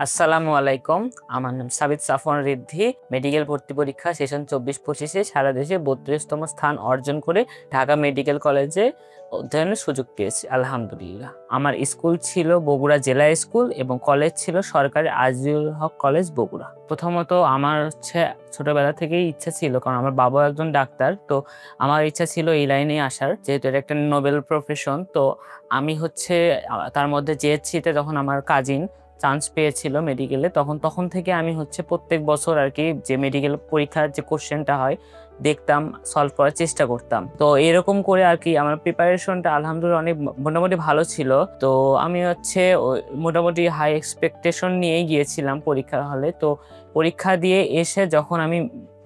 আসসালামু আলাইকুম। আমার নাম সাবিত সাফওয়ান রিদ্ধি। মেডিকেল ভর্তি পরীক্ষা সেশন 24-25 সারা দেশে 32তম স্থান অর্জন করে ঢাকা মেডিকেল কলেজে অধ্যয়নের সুযোগ পেয়েছি আলহামদুলিল্লাহ। আমার স্কুল ছিল বগুড়া জেলা স্কুল এবং কলেজ ছিল সরকারি আজিজুল হক কলেজ বগুড়া। প্রথমত আমার ছোটবেলা থেকেই ইচ্ছা ছিল, কারণ আমার বাবা একজন ডাক্তার, তো আমার ইচ্ছা ছিল এই লাইনে আসার, যেহেতু এটা একটা নোবেল প্রফেশন। তো আমি তার মধ্যে জেএসসিতে যখন আমার কাজিন চান্স পেয়েছিল মেডিকেলে, তখন থেকে আমি প্রত্যেক বছর আর কি যে মেডিকেল পরীক্ষার যে কোশ্চেনটা হয় দেখতাম, সলভ করার চেষ্টা করতাম। তো এরকম করে আর কি আমার প্রিপারেশনটা আলহামদুলিল্লাহ অনেক মোটামুটি ভালো ছিল। তো আমি মোটামুটি হাই এক্সপেকটেশন নিয়েই গিয়েছিলাম পরীক্ষা হলে। তো পরীক্ষা দিয়ে এসে যখন আমি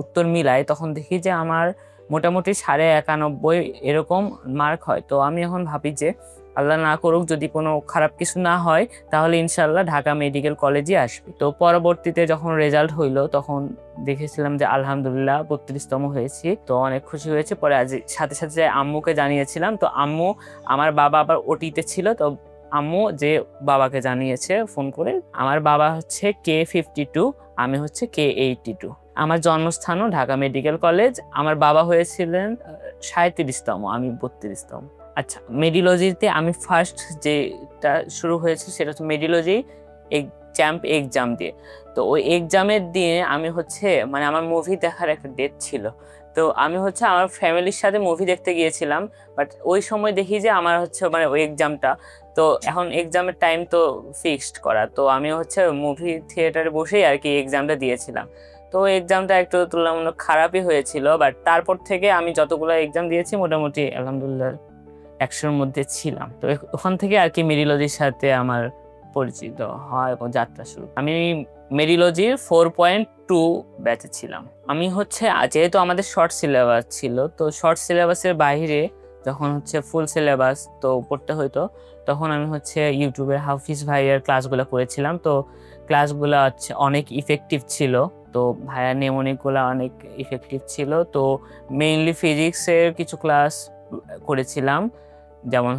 উত্তর মিলাই, তখন দেখি যে আমার মোটামুটি 91.5 এরকম মার্ক হয়। তো আমি এখন ভাবি যে আল্লাহ না করুক, যদি কোনো খারাপ কিছু না হয় তাহলে ইনশাল্লাহ ঢাকা মেডিকেল কলেজে আসবে। তো পরবর্তীতে যখন রেজাল্ট হইলো তখন দেখেছিলাম যে আলহামদুলিল্লাহ 32তম হয়েছি। তো অনেক খুশি হয়েছে। পরে আজ সাথে সাথে আম্মুকে জানিয়েছিলাম। তো আম্মু, আমার বাবা আবার ওটিতে ছিল, তো আম্মু যে বাবাকে জানিয়েছে ফোন করে। আমার বাবা K52, আমি K82। আমার জন্মস্থানও ঢাকা মেডিকেল কলেজ। আমার বাবা হয়েছিলেন 37তম, আমি 32তম। আচ্ছা, মেডিলজিতে আমি ফার্স্ট যেটা শুরু হয়েছে সেটা হচ্ছে মেডিলজি এক্সাম দিয়ে। তো ওই এক্সামের দিয়ে আমি মানে আমার মুভি দেখার একটা ডেট ছিল। তো আমি আমার ফ্যামিলির সাথে মুভি দেখতে গিয়েছিলাম, বাট ওই সময় দেখি যে আমার মানে ওই এক্সামটা, তো এখন এক্সামের টাইম তো ফিক্সড করা। তো আমি মুভি থিয়েটারে বসেই আর কি এক্সামটা দিয়েছিলাম। তো এক্সামটা একটু তুলনামূলক খারাপই হয়েছিল, বাট তারপর থেকে আমি যতগুলো এক্সাম দিয়েছি মোটামুটি আলহামদুলিল্লাহ 100-র মধ্যে ছিলাম। তো ওখান থেকে আর কি মেডিলজির সাথে আমার পরিচিত হয় এবং যাত্রা শুরু। আমি মেডিলজির 4.2 ব্যাচে ছিলাম। আমি যেহেতু আমাদের শর্ট সিলেবাস ছিল, তো শর্ট সিলেবাসের বাইরে যখন ফুল সিলেবাস তো পড়তে হইতো, তখন আমি ইউটিউবে হাফিজ ভাইয়ের ক্লাসগুলো করেছিলাম। তো ক্লাসগুলো অনেক ইফেক্টিভ ছিল। তো ভাইয়ার নেমোনিকগুলো অনেক ইফেক্টিভ ছিল। তো মেইনলি ফিজিক্সের কিছু ক্লাস করেছিলাম, যেমন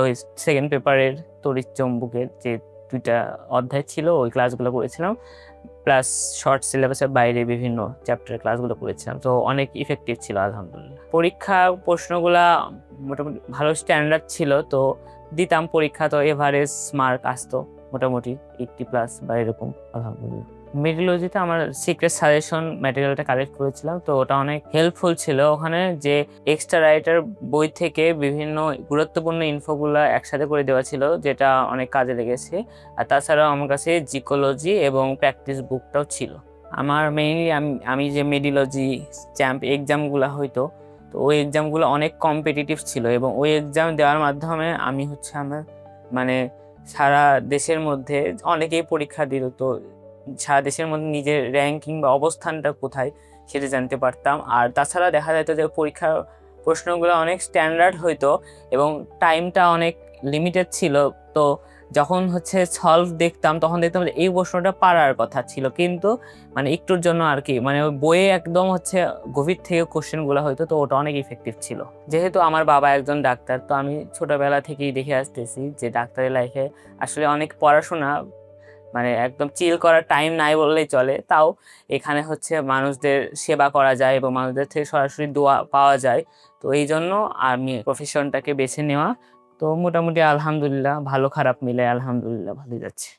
ওই সেকেন্ড পেপারের তড়িৎ চৌম্বকের যে 2টা অধ্যায় ছিল ওই ক্লাসগুলো করেছিলাম, প্লাস শর্ট সিলেবাসের বাইরে বিভিন্ন চ্যাপ্টারের ক্লাসগুলো করেছিলাম। তো অনেক ইফেক্টিভ ছিল আলহামদুলিল্লাহ। পরীক্ষা প্রশ্নগুলা মোটামুটি ভালো স্ট্যান্ডার্ড ছিল। তো দিতাম পরীক্ষা, তো এভারেজ মার্ক আসতো মোটামুটি 80+ বা এরকম আলহামদুলিল্লাহ। মেডিলজিতে আমার সিক্রেট সাজেশন ম্যাটেরিয়ালটা কালেক্ট করেছিলাম, তো ওটা অনেক হেল্পফুল ছিল। ওখানে যে এক্সট্রা রাইটার বই থেকে বিভিন্ন গুরুত্বপূর্ণ ইনফোগুলো একসাথে করে দেওয়া ছিল, যেটা অনেক কাজে লেগেছে। আর তাছাড়াও আমার কাছে জিকোলজি এবং প্র্যাকটিস বুকটাও ছিল। আমার মেইনলি আমি যে মেডিলজি চ্যাম্প এক্সামগুলো হইতো, তো ওই এক্সামগুলো অনেক কম্পিটিটিভ ছিল এবং ওই এক্সাম দেওয়ার মাধ্যমে আমি আমার মানে সারা দেশের মধ্যে অনেকেই পরীক্ষা দিল, তো সারা দেশের মধ্যে নিজের র্যাঙ্কিং বা অবস্থানটা কোথায় সেটা জানতে পারতাম। আর তাছাড়া দেখা যেত যে পরীক্ষার প্রশ্নগুলো অনেক স্ট্যান্ডার্ড হইতো এবং টাইমটা অনেক লিমিটেড ছিল। তো যখন সলভ দেখতাম, তখন দেখতাম যে এই প্রশ্নটা পারার কথা ছিল, কিন্তু মানে একটুর জন্য আর কি ওই বইয়ে একদম গভীর থেকে কোশ্চেনগুলো হইতো। তো ওটা অনেক ইফেক্টিভ ছিল। যেহেতু আমার বাবা একজন ডাক্তার, তো আমি ছোটবেলা থেকেই দেখে আসতেছি যে ডাক্তারি লাইফে আসলে অনেক পড়াশোনা, মানে একদম চিল করার টাইম নাই বললেই চলে। তাও এখানে মানুষদের সেবা করা যায় এবং মানুষদের থেকে সরাসরি দোয়া পাওয়া যায়। তো এই জন্য আমি প্রফেশনটাকে বেছে নেওয়া। তো মোটামুটি আলহামদুলিল্লাহ ভালো খারাপ মিলে আলহামদুলিল্লাহ ভালো যাচ্ছে।